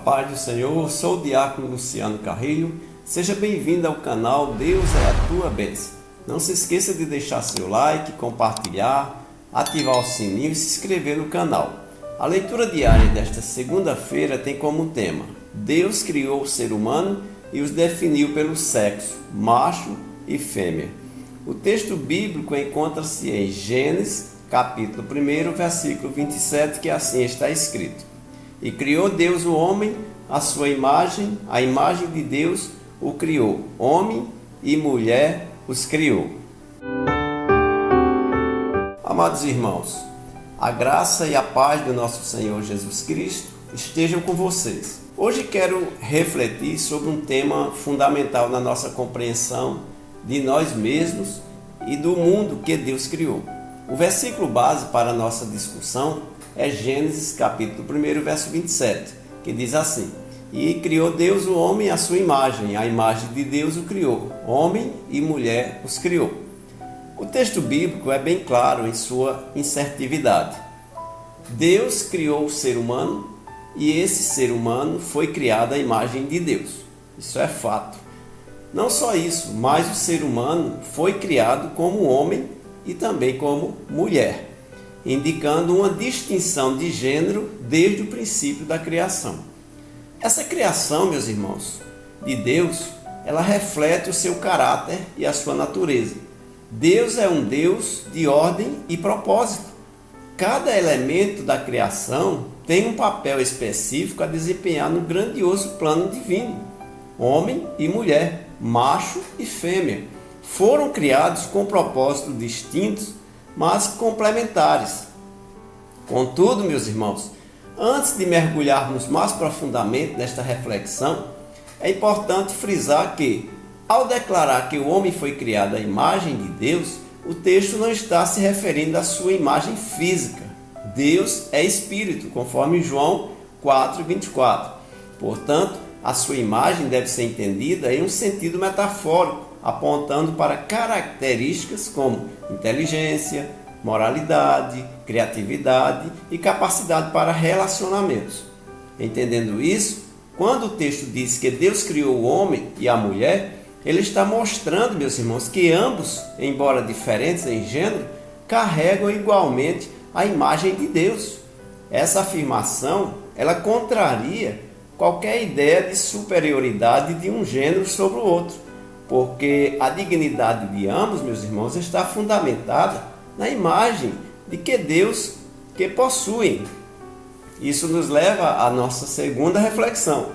paz do Senhor, sou o diácono Luciano Carrilho. Seja bem-vindo ao canal Deus é a Tua Bênção. Não se esqueça de deixar seu like, compartilhar, ativar o sininho e se inscrever no canal. A leitura diária desta segunda-feira tem como tema: Deus criou o ser humano e os definiu pelo sexo, macho e fêmea. O texto bíblico encontra-se em Gênesis, capítulo 1, versículo 27, que assim está escrito: E criou Deus o homem, à sua imagem, a imagem de Deus o criou, homem e mulher os criou. Amados irmãos, a graça e a paz do nosso Senhor Jesus Cristo estejam com vocês. Hoje quero refletir sobre um tema fundamental na nossa compreensão de nós mesmos e do mundo que Deus criou. O versículo base para a nossa discussão é Gênesis capítulo 1, verso 27, que diz assim: E criou Deus o homem à sua imagem, a imagem de Deus o criou, homem e mulher os criou. O texto bíblico é bem claro em sua assertividade. Deus criou o ser humano e esse ser humano foi criado à imagem de Deus. Isso é fato. Não só isso, mas o ser humano foi criado como homem e também como mulher, indicando uma distinção de gênero desde o princípio da criação. Essa criação, meus irmãos, de Deus, ela reflete o seu caráter e a sua natureza. Deus é um Deus de ordem e propósito. Cada elemento da criação tem um papel específico a desempenhar no grandioso plano divino. Homem e mulher, macho e fêmea, foram criados com propósitos distintos, mas complementares. Contudo, meus irmãos, antes de mergulharmos mais profundamente nesta reflexão, é importante frisar que, ao declarar que o homem foi criado à imagem de Deus, o texto não está se referindo à sua imagem física. Deus é espírito, conforme João 4:24. Portanto, a sua imagem deve ser entendida em um sentido metafórico, apontando para características como inteligência, moralidade, criatividade e capacidade para relacionamentos. Entendendo isso, quando o texto diz que Deus criou o homem e a mulher, ele está mostrando, meus irmãos, que ambos, embora diferentes em gênero, carregam igualmente a imagem de Deus. Essa afirmação, ela contraria qualquer ideia de superioridade de um gênero sobre o outro, porque a dignidade de ambos, meus irmãos, está fundamentada na imagem de que Deus que possuem. Isso nos leva à nossa segunda reflexão.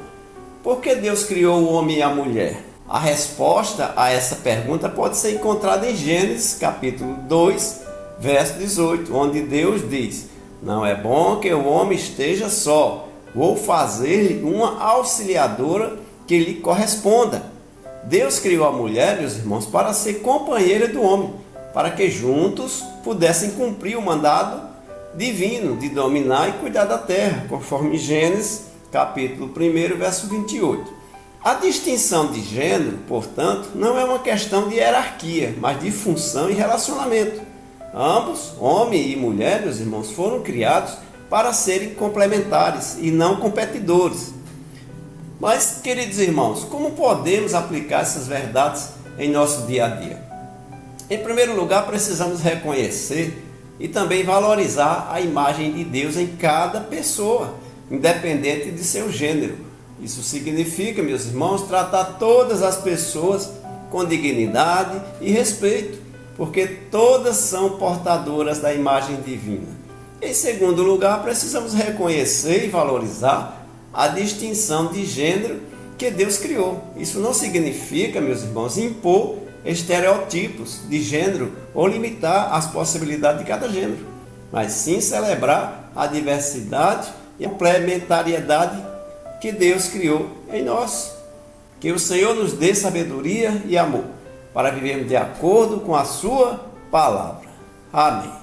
Por que Deus criou o homem e a mulher? A resposta a essa pergunta pode ser encontrada em Gênesis capítulo 2, verso 18, onde Deus diz: Não é bom que o homem esteja só, vou fazer-lhe uma auxiliadora que lhe corresponda. Deus criou a mulher, meus irmãos, para ser companheira do homem, para que juntos pudessem cumprir o mandado divino de dominar e cuidar da terra, conforme Gênesis capítulo 1, verso 28. A distinção de gênero, portanto, não é uma questão de hierarquia, mas de função e relacionamento. Ambos, homem e mulher, meus irmãos, foram criados para serem complementares e não competidores. Mas, queridos irmãos, como podemos aplicar essas verdades em nosso dia a dia? Em primeiro lugar, precisamos reconhecer e também valorizar a imagem de Deus em cada pessoa, independente de seu gênero. Isso significa, meus irmãos, tratar todas as pessoas com dignidade e respeito, porque todas são portadoras da imagem divina. Em segundo lugar, precisamos reconhecer e valorizar a distinção de gênero que Deus criou. Isso não significa, meus irmãos, impor estereotipos de gênero ou limitar as possibilidades de cada gênero, mas sim celebrar a diversidade e a complementariedade que Deus criou em nós. Que o Senhor nos dê sabedoria e amor para vivermos de acordo com a sua palavra. Amém.